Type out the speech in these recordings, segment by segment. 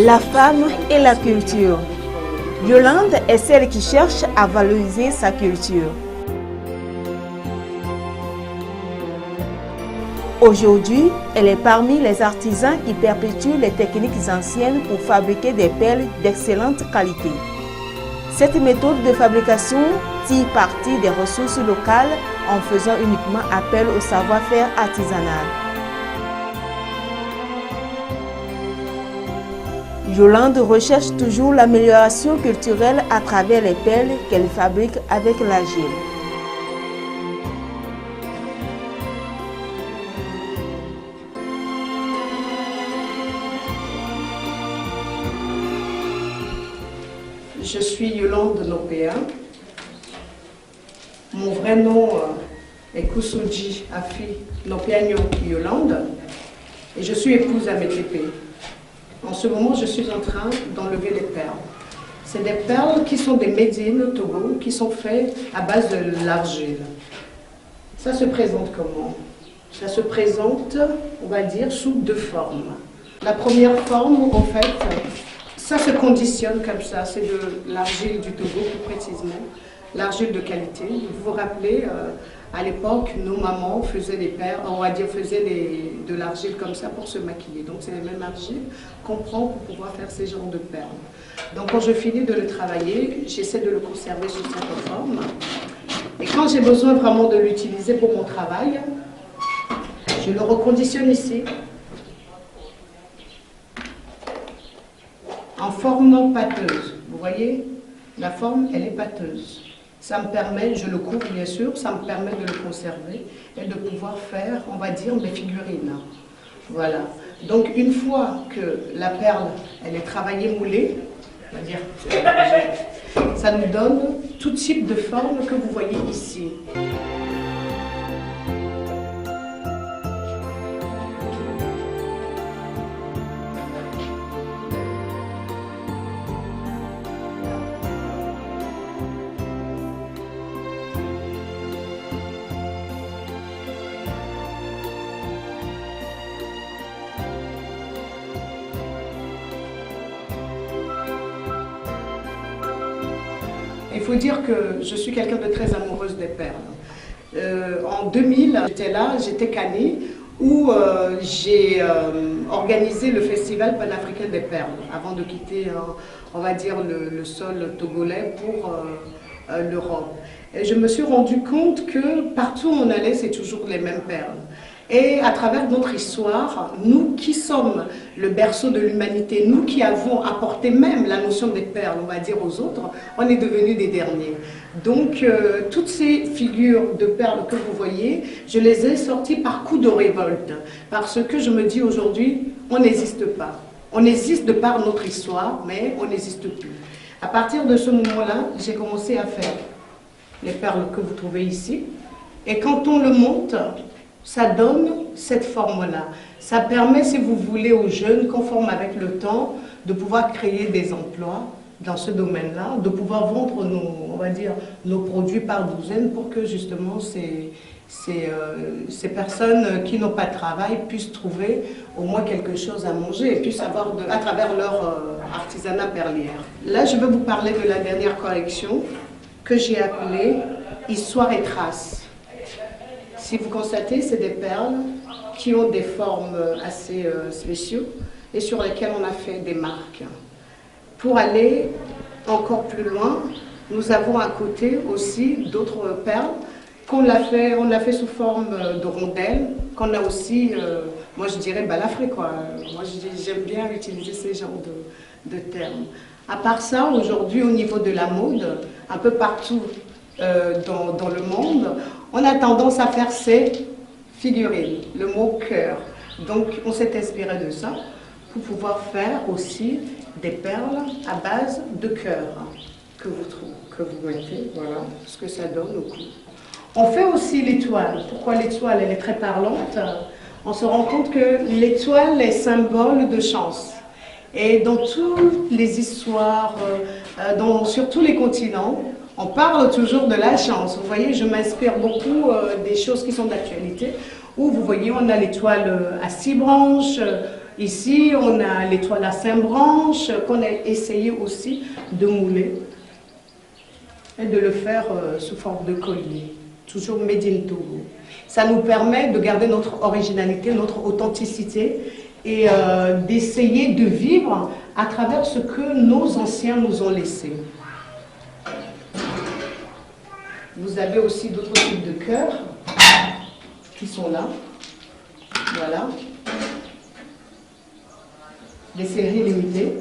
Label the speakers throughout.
Speaker 1: La femme et la culture. Yolande est celle qui cherche à valoriser sa culture. Aujourd'hui, elle est parmi les artisans qui perpétuent les techniques anciennes pour fabriquer des perles d'excellente qualité. Cette méthode de fabrication tire parti des ressources locales en faisant uniquement appel au savoir-faire artisanal. Yolande recherche toujours l'amélioration culturelle à travers les perles qu'elle fabrique avec l'argile.
Speaker 2: Je suis Yolande Nopea. Mon vrai nom est Kusuji Afi Nopeanyo Yolande et je suis épouse à Metepe. En ce moment, je suis en train d'enlever les perles. C'est des perles qui sont des médines au Togo, qui sont faites à base de l'argile. Ça se présente comment? Ça se présente, on va dire, sous deux formes. La première forme, en fait, ça se conditionne comme ça. C'est de l'argile du Togo, plus précisément. L'argile de qualité. Vous vous rappelez, à l'époque, nos mamans faisaient des perles, on va dire, de l'argile comme ça pour se maquiller. Donc c'est les mêmes argiles qu'on prend pour pouvoir faire ces genres de perles. Donc quand je finis de le travailler, j'essaie de le conserver sous cette forme. Et quand j'ai besoin vraiment de l'utiliser pour mon travail, je le reconditionne ici, en forme pâteuse. Vous voyez, la forme, elle est pâteuse. Ça me permet, je le couvre bien sûr, ça me permet de le conserver et de pouvoir faire, on va dire, mes figurines. Voilà. Donc une fois que la perle, elle est travaillée, moulée, on va dire, ça nous donne tout type de forme que vous voyez ici. Il faut dire que je suis quelqu'un de très amoureuse des perles. En 2000, j'étais là, j'étais Cané, où j'ai organisé le festival panafricain des perles, avant de quitter, on va dire, le sol togolais pour l'Europe. Et je me suis rendu compte que partout où on allait, c'est toujours les mêmes perles. Et à travers notre histoire, nous qui sommes le berceau de l'humanité, nous qui avons apporté même la notion des perles, on va dire, aux autres, on est devenus des derniers. Donc, toutes ces figures de perles que vous voyez, je les ai sorties par coup de révolte. Parce que je me dis aujourd'hui, on n'existe pas. On existe de par notre histoire, mais on n'existe plus. À partir de ce moment-là, j'ai commencé à faire les perles que vous trouvez ici. Et quand on le monte, ça donne cette forme-là. Ça permet, si vous voulez, aux jeunes, conformes avec le temps, de pouvoir créer des emplois dans ce domaine-là, de pouvoir vendre on va dire, nos produits par douzaine pour que justement ces personnes qui n'ont pas de travail puissent trouver au moins quelque chose à manger et puissent avoir, à travers leur artisanat perlière. Là, je vais vous parler de la dernière collection que j'ai appelée « Histoire et traces ». Si vous constatez, c'est des perles qui ont des formes assez spéciaux et sur lesquelles on a fait des marques. Pour aller encore plus loin, nous avons à côté aussi d'autres perles qu'on a fait sous forme de rondelles, qu'on a aussi, moi je dirais balafré quoi. Moi j'aime bien utiliser ces genres de termes. À part ça, aujourd'hui au niveau de la mode, un peu partout dans le monde, on a tendance à faire ces figurines, le mot cœur. Donc on s'est inspiré de ça pour pouvoir faire aussi des perles à base de cœur que vous mettez, voilà ce que ça donne au cou. On fait aussi l'étoile. Pourquoi l'étoile? Elle est très parlante. On se rend compte que l'étoile est symbole de chance. Et dans toutes les histoires, sur tous les continents, on parle toujours de la chance. Vous voyez, je m'inspire beaucoup des choses qui sont d'actualité, où vous voyez, on a l'étoile à 6 branches, Ici, on a l'étoile à 5 branches qu'on a essayé aussi de mouler et de le faire sous forme de collier, toujours made in Togo. Ça nous permet de garder notre originalité, notre authenticité et d'essayer de vivre à travers ce que nos anciens nous ont laissé. Vous avez aussi d'autres types de cœurs qui sont là. Voilà. Des séries limitées.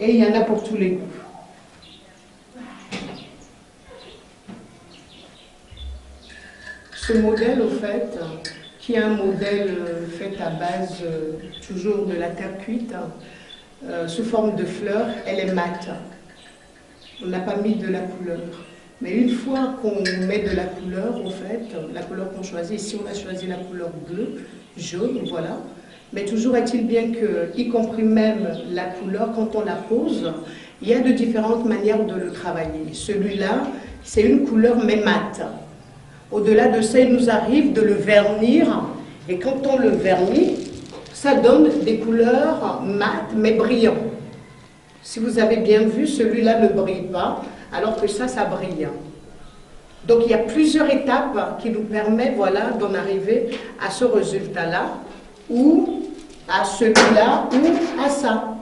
Speaker 2: Et il y en a pour tous les goûts. Ce modèle, au fait, qui est un modèle fait à base toujours de la terre cuite, sous forme de fleurs, elle est mate. On n'a pas mis de la couleur. Mais une fois qu'on met de la couleur, au fait, la couleur qu'on choisit, ici on a choisi la couleur bleue, jaune, voilà. Mais toujours est-il bien que, y compris même la couleur, quand on la pose, il y a de différentes manières de le travailler. Celui-là, c'est une couleur mais mate. Au-delà de ça, il nous arrive de le vernir. Et quand on le vernit, ça donne des couleurs mates mais brillantes. Si vous avez bien vu, celui-là ne brille pas, alors que ça brille. Donc il y a plusieurs étapes qui nous permettent, voilà, d'en arriver à ce résultat-là, ou à celui-là, ou à ça,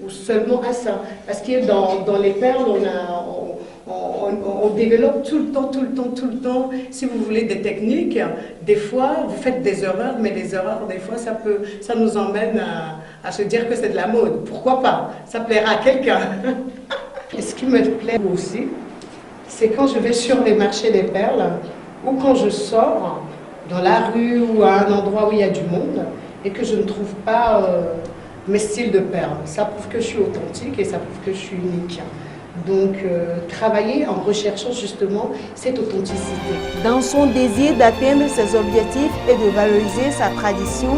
Speaker 2: ou seulement à ça. Parce que dans les perles, on développe tout le temps, si vous voulez, des techniques. Des fois, vous faites des erreurs, mais des erreurs, des fois, ça nous emmène à se dire que c'est de la mode. Pourquoi pas? Ça plaira à quelqu'un. Et ce qui me plaît aussi, c'est quand je vais sur les marchés des perles, ou quand je sors dans la rue ou à un endroit où il y a du monde, et que je ne trouve pas mes styles de perles. Ça prouve que je suis authentique et ça prouve que je suis unique. Donc, travailler en recherchant justement cette authenticité.
Speaker 1: Dans son désir d'atteindre ses objectifs et de valoriser sa tradition,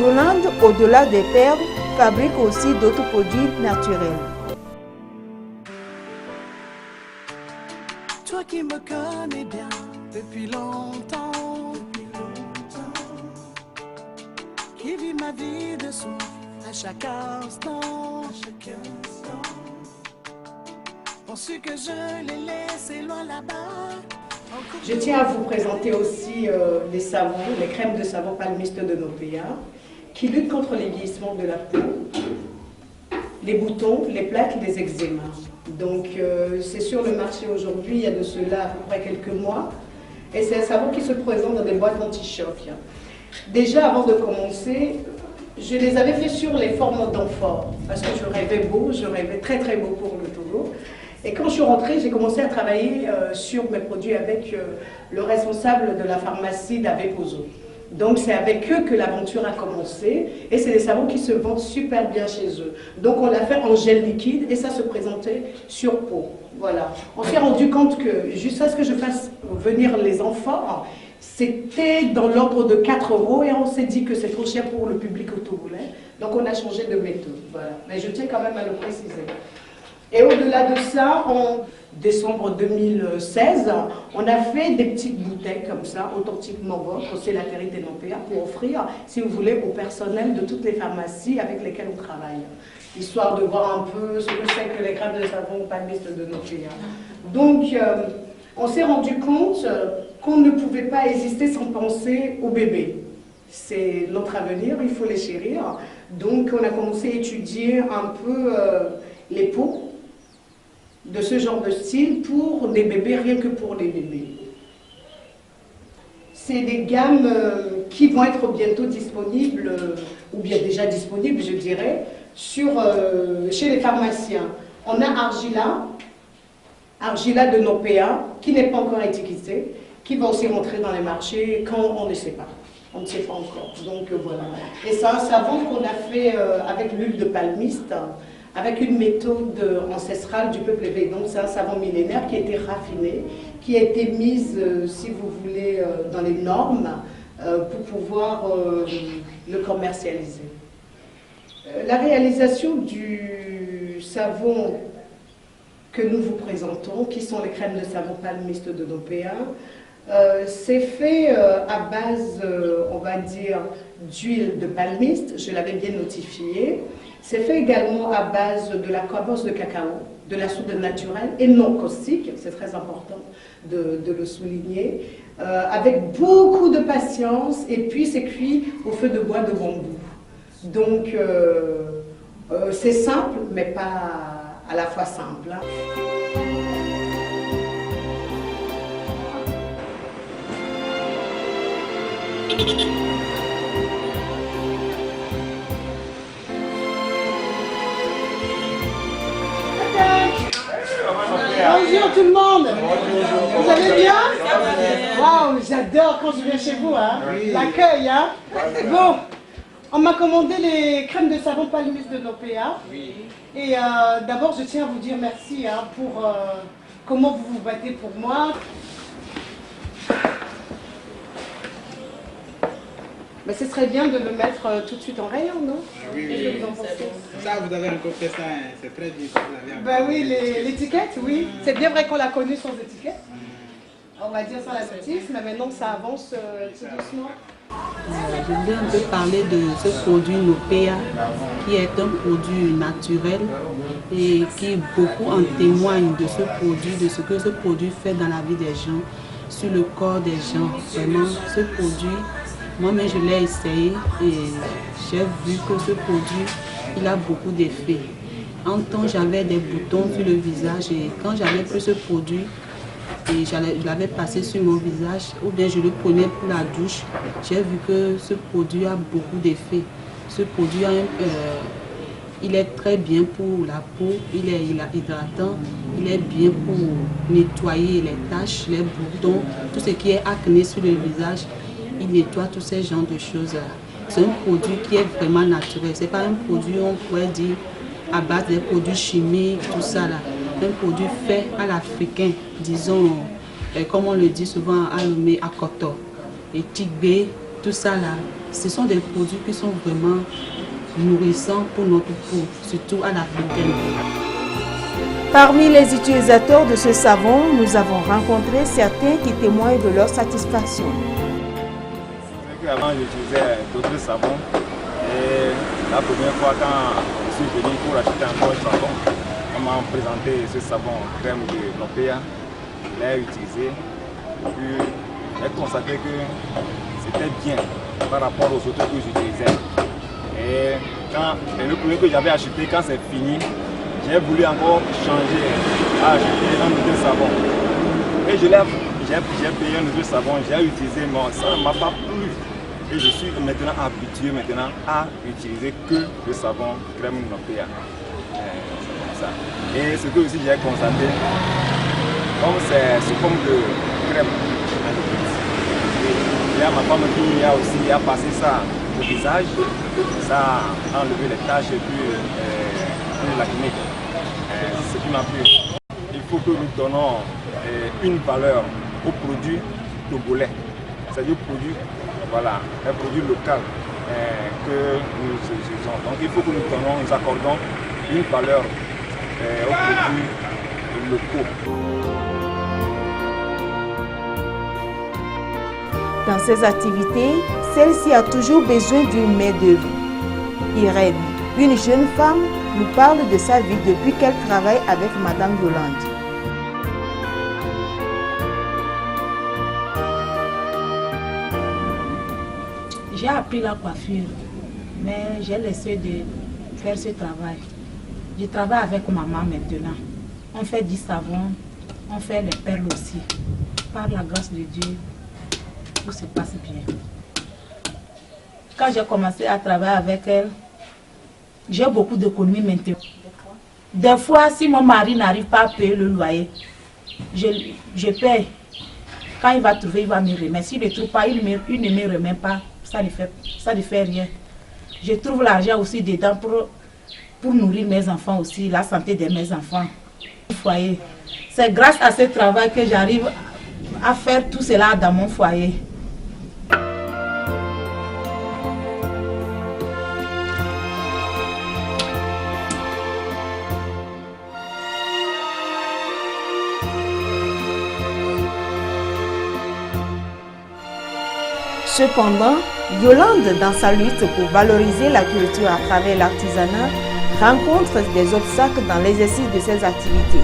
Speaker 1: Yolande, au-delà des perles, fabrique aussi d'autres produits naturels.
Speaker 3: Toi qui me connais bien depuis longtemps, qui vis ma vie dessous à chaque instant, penses-tu que je l'ai laissé loin là-bas?
Speaker 2: Je tiens à vous présenter aussi les savons, les crèmes de savon palmiste de Nopea, qui luttent contre les vieillissements de la peau, les boutons, les plaques, les eczémas. Donc c'est sur le marché aujourd'hui, il y a de cela à peu près quelques mois, et c'est un savon qui se présente dans des boîtes anti-choc. Déjà avant de commencer, je les avais fait sur les formes d'amphores, parce que je rêvais beau, je rêvais très très beau pour le Togo. Et quand je suis rentrée, j'ai commencé à travailler sur mes produits avec le responsable de la pharmacie d'Avepozo. Donc c'est avec eux que l'aventure a commencé et c'est des savons qui se vendent super bien chez eux. Donc on l'a fait en gel liquide et ça se présentait sur peau. Voilà. On s'est rendu compte que jusqu'à ce que je fasse venir les enfants, c'était dans l'ordre de 4 € et on s'est dit que c'est trop cher pour le public togolais. Donc on a changé de méthode. Voilà. Mais je tiens quand même à le préciser. Et au-delà de ça, en décembre 2016, on a fait des petites bouteilles comme ça, authentiquement vôtres, c'est la Terre des Nopea, pour offrir, si vous voulez, au personnel de toutes les pharmacies avec lesquelles on travaille. Histoire de voir un peu ce que c'est que les crèmes de savon palmiste de Nopea. Donc, on s'est rendu compte qu'on ne pouvait pas exister sans penser au bébé. C'est notre avenir, il faut les chérir. Donc, on a commencé à étudier un peu les peaux de ce genre de style pour des bébés, rien que pour les bébés. C'est des gammes qui vont être bientôt disponibles, ou bien déjà disponibles, je dirais, chez les pharmaciens. On a Argila de Nopea, qui n'est pas encore étiqueté, qui va aussi rentrer dans les marchés quand on ne sait pas. On ne sait pas encore. Donc voilà. Et c'est un savon qu'on a fait avec l'huile de palmiste, avec une méthode ancestrale du peuple éveillé. Donc c'est un savon millénaire qui a été raffiné, qui a été mise, si vous voulez, dans les normes pour pouvoir le commercialiser. La réalisation du savon que nous vous présentons, qui sont les crèmes de savon palmiste de Nopea, C'est fait à base, on va dire, d'huile de palmiste, je l'avais bien notifié. C'est fait également à base de la coarse de cacao, de la soude naturelle et non caustique, c'est très important de le souligner, avec beaucoup de patience, et puis c'est cuit au feu de bois de bambou. Donc c'est simple, mais pas à la fois simple. Hein.
Speaker 4: Bonjour tout le monde. Vous allez bien? Waouh, j'adore quand je viens chez vous, hein. L'accueil, hein. Bon, on m'a commandé les crèmes de savon palmiste de Nopea. Et d'abord, je tiens à vous dire merci hein, pour comment vous vous battez pour moi. Mais ce serait bien de le mettre tout de suite en rayon, non?
Speaker 5: Oui, oui. Ça, vous avez encore fait ça, hein. C'est très bien.
Speaker 4: Ben oui, l'étiquette, oui. C'est bien vrai qu'on l'a connu sans étiquette. On va dire sans la notice, mais maintenant ça avance tout doucement.
Speaker 6: Je voulais un peu parler de ce produit Nopea, qui est un produit naturel et qui beaucoup en témoigne de ce produit, de ce que ce produit fait dans la vie des gens, sur le corps des gens. Vraiment, ce produit, moi-même je l'ai essayé et j'ai vu que ce produit, il a beaucoup d'effets. En temps, j'avais des boutons sur le visage et quand j'avais pris ce produit, et je l'avais passé sur mon visage ou bien je le prenais pour la douche, j'ai vu que ce produit a beaucoup d'effets. Ce produit il est très bien pour la peau, il est hydratant, il est bien pour nettoyer les taches, les boutons, tout ce qui est acné sur le visage, il nettoie tous ces genres de choses. C'est un produit qui est vraiment naturel, c'est pas un produit on pourrait dire à base des produits chimiques, tout ça là. Un produit fait à l'africain, disons, comme on le dit souvent à Lomé, à Koto, et Tigbe, tout ça là, ce sont des produits qui sont vraiment nourrissants pour notre peau, surtout à l'africaine.
Speaker 1: Parmi les utilisateurs de ce savon, nous avons rencontré certains qui témoignent de leur satisfaction.
Speaker 7: Avant, j'utilisais d'autres savons et la première fois quand je suis venu pour acheter encore un savon, on m'a présenté ce savon crème de Nopea, je l'ai utilisé, puis j'ai constaté que c'était bien par rapport aux autres que j'utilisais. Et le premier que j'avais acheté, quand c'est fini, j'ai voulu encore changer à acheter un nouveau savon. Et j'ai payé un nouveau savon, j'ai utilisé, mais ça ne m'a pas plu. Et je suis maintenant habitué à utiliser que le savon crème Nopea. Et ce que aussi j'ai constaté, comme c'est sous forme de crème, il y a ma femme qui a aussi passé ça au visage, ça a enlevé les taches et puis l'acné. C'est ce qui m'a plu. Il faut que nous donnons une valeur aux produits togolais, c'est-à-dire produits, voilà, un produit local que nous utilisons. Donc il faut que nous accordons une valeur aux produits locaux.
Speaker 1: Dans ses activités, celle-ci a toujours besoin d'une main-d'œuvre. Irène, une jeune femme, nous parle de sa vie depuis qu'elle travaille avec Madame Yolande.
Speaker 8: J'ai appris la coiffure, mais j'ai laissé de faire ce travail. Je travaille avec maman maintenant. On fait du savon, on fait les perles aussi. Par la grâce de Dieu, tout se passe bien. Quand j'ai commencé à travailler avec elle, j'ai beaucoup d'économies maintenant. Des fois, si mon mari n'arrive pas à payer le loyer, je paye. Quand il va trouver, il va me remettre. S'il ne trouve pas, il ne me remet pas. Ça ne fait rien. Je trouve l'argent aussi dedans pour nourrir mes enfants aussi, la santé de mes enfants. Foyer. C'est grâce à ce travail que j'arrive à faire tout cela dans mon foyer.
Speaker 1: Cependant, Yolande, dans sa lutte pour valoriser la culture à travers l'artisanat, rencontre des obstacles dans l'exercice de ses activités.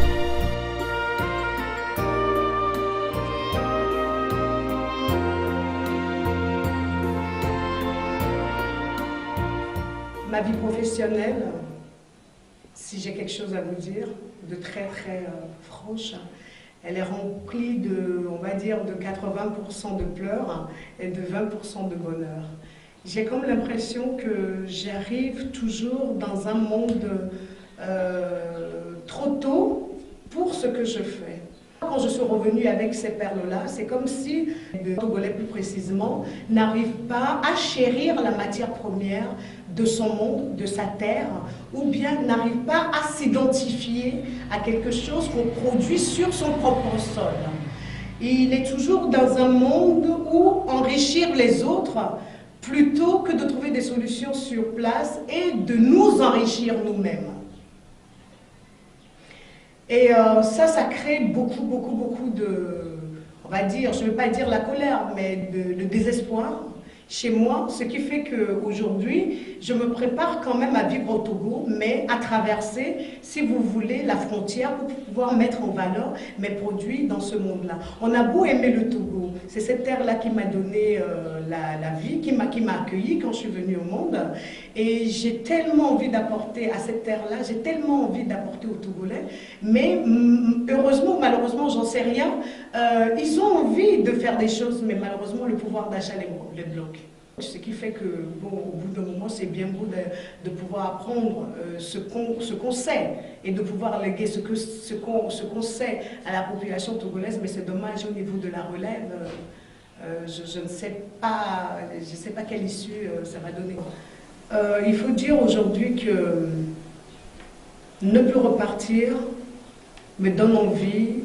Speaker 2: Ma vie professionnelle, si j'ai quelque chose à vous dire, de très franche, elle est remplie de, on va dire, de 80% de pleurs et de 20% de bonheur. J'ai comme l'impression que j'arrive toujours dans un monde trop tôt pour ce que je fais. Quand je suis revenue avec ces perles-là, c'est comme si le Togolais plus précisément n'arrive pas à chérir la matière première de son monde, de sa terre, ou bien n'arrive pas à s'identifier à quelque chose qu'on produit sur son propre sol. Il est toujours dans un monde où enrichir les autres plutôt que de trouver des solutions sur place et de nous enrichir nous-mêmes. Et ça crée beaucoup de, on va dire, je ne veux pas dire la colère, mais de désespoir chez moi, ce qui fait qu'aujourd'hui, je me prépare quand même à vivre au Togo, mais à traverser, si vous voulez, la frontière pour pouvoir mettre en valeur mes produits dans ce monde-là. On a beau aimer le Togo, c'est cette terre-là qui m'a donné la vie, qui m'a accueilli quand je suis venue au monde. Et j'ai tellement envie d'apporter à cette terre-là, j'ai tellement envie d'apporter aux Togolais, mais heureusement ou malheureusement, j'en sais rien, ils ont envie de faire des choses, mais malheureusement, le pouvoir d'achat les bloque. Ce qui fait que, bon, au bout d'un moment, c'est bien beau de pouvoir apprendre ce qu'on sait et de pouvoir léguer ce qu'on sait à la population togolaise, mais c'est dommage au niveau de la relève. Je ne sais pas, quelle issue ça va donner. Il faut dire aujourd'hui que ne plus repartir me donne envie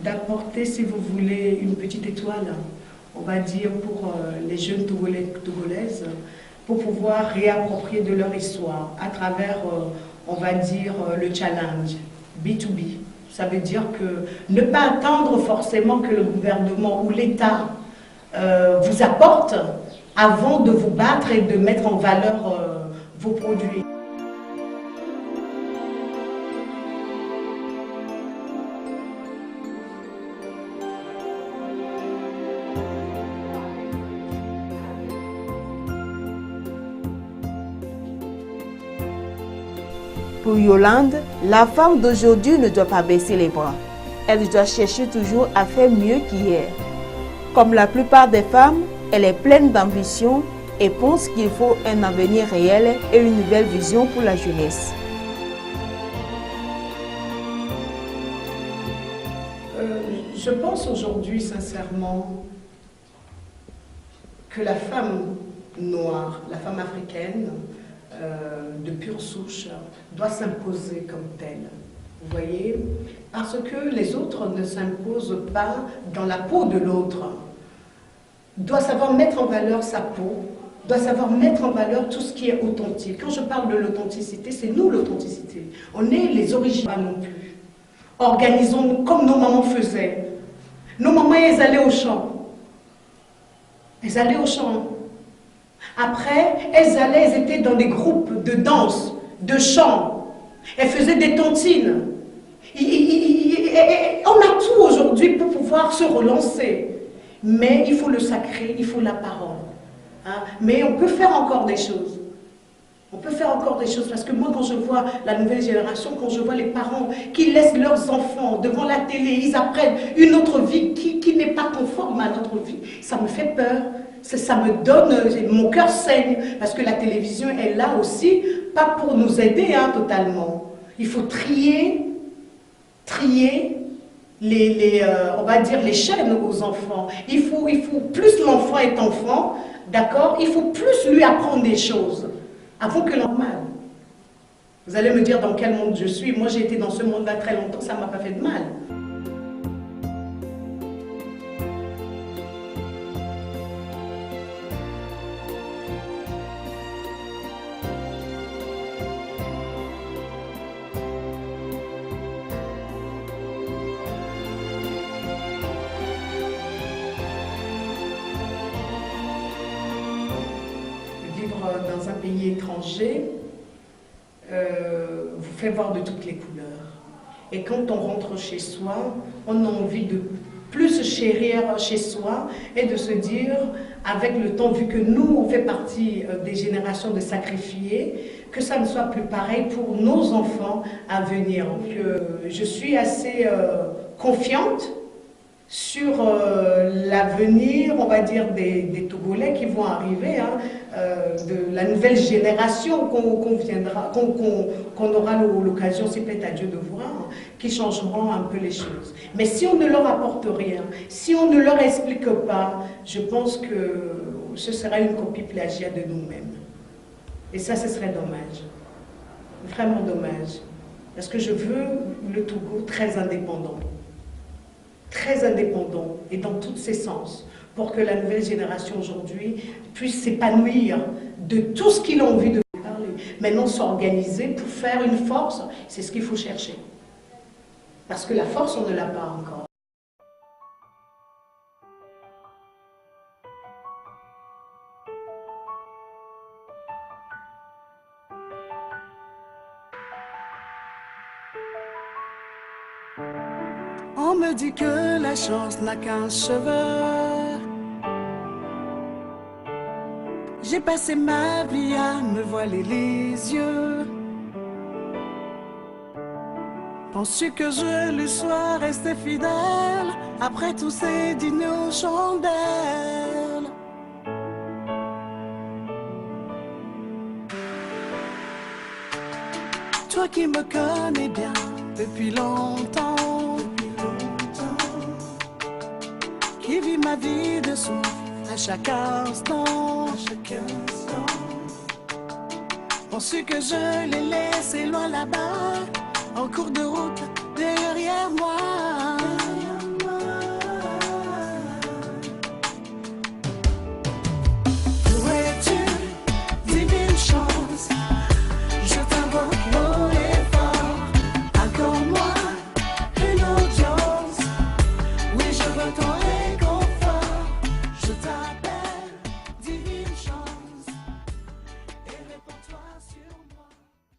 Speaker 2: d'apporter, si vous voulez, une petite étoile, on va dire, pour les jeunes Togolais, Togolaises, pour pouvoir réapproprier de leur histoire à travers, on va dire, le challenge B2B. Ça veut dire que ne pas attendre forcément que le gouvernement ou l'État vous apporte avant de vous battre et de mettre en valeur vos produits.
Speaker 1: Pour Yolande, la femme d'aujourd'hui ne doit pas baisser les bras. Elle doit chercher toujours à faire mieux qu'hier. Comme la plupart des femmes, elle est pleine d'ambition et pense qu'il faut un avenir réel et une nouvelle vision pour la jeunesse.
Speaker 2: Je pense aujourd'hui sincèrement que la femme noire, la femme africaine, de pure souche, doit s'imposer comme telle. Vous voyez? Parce que les autres ne s'imposent pas dans la peau de l'autre. Doit savoir mettre en valeur sa peau, doit savoir mettre en valeur tout ce qui est authentique. Quand je parle de l'authenticité, c'est nous l'authenticité. On est les origines non plus. Organisons-nous comme nos mamans faisaient. Nos mamans, elles allaient au champ. Elles allaient au champ. Après, elles étaient dans des groupes de danse, de chant. Elles faisaient des tontines. On a tout aujourd'hui pour pouvoir se relancer. Mais il faut le sacré, il faut la parole. Hein? Mais on peut faire encore des choses. On peut faire encore des choses parce que moi, quand je vois la nouvelle génération, quand je vois les parents qui laissent leurs enfants devant la télé, ils apprennent une autre vie qui n'est pas conforme à notre vie, ça me fait peur. Ça me donne, mon cœur saigne, parce que la télévision est là aussi, pas pour nous aider totalement. Il faut trier on va dire les chaînes aux enfants. Il faut plus l'enfant est enfant, d'accord, il faut plus lui apprendre des choses, avant que normal. Vous allez me dire dans quel monde je suis. Moi, j'ai été dans ce monde-là très longtemps, ça ne m'a pas fait de mal. dans un pays étranger vous fait voir de toutes les couleurs. Et quand on rentre chez soi, on a envie de plus se chérir chez soi et de se dire, avec le temps, vu que nous, on fait partie des générations de sacrifiés, que ça ne soit plus pareil pour nos enfants à venir. Donc, je suis assez confiante sur l'avenir, on va dire, des Togolais qui vont arriver, hein, de la nouvelle génération qu'on aura l'occasion, c'est peut-être à Dieu de voir, hein, qui changeront un peu les choses. Mais si on ne leur apporte rien, si on ne leur explique pas, je pense que ce sera une copie plagiat de nous-mêmes. Et ça, ce serait dommage. Vraiment dommage. Parce que je veux le Togo très indépendant. Très indépendant et dans tous ses sens, pour que la nouvelle génération aujourd'hui puisse s'épanouir de tout ce qu'il a envie de parler. Maintenant, s'organiser pour faire une force, c'est ce qu'il faut chercher. Parce que la force, on ne l'a pas encore.
Speaker 3: On me dit que la chance n'a qu'un cheveu. J'ai passé ma vie à me voiler les yeux. Penses-tu que je lui sois resté fidèle après tous ces dîners aux chandelles? Toi qui me connais bien depuis longtemps, qui vit ma vie de souffle à chaque instant, Penses-tu que je l'ai laissé loin là-bas, en cours de route derrière moi?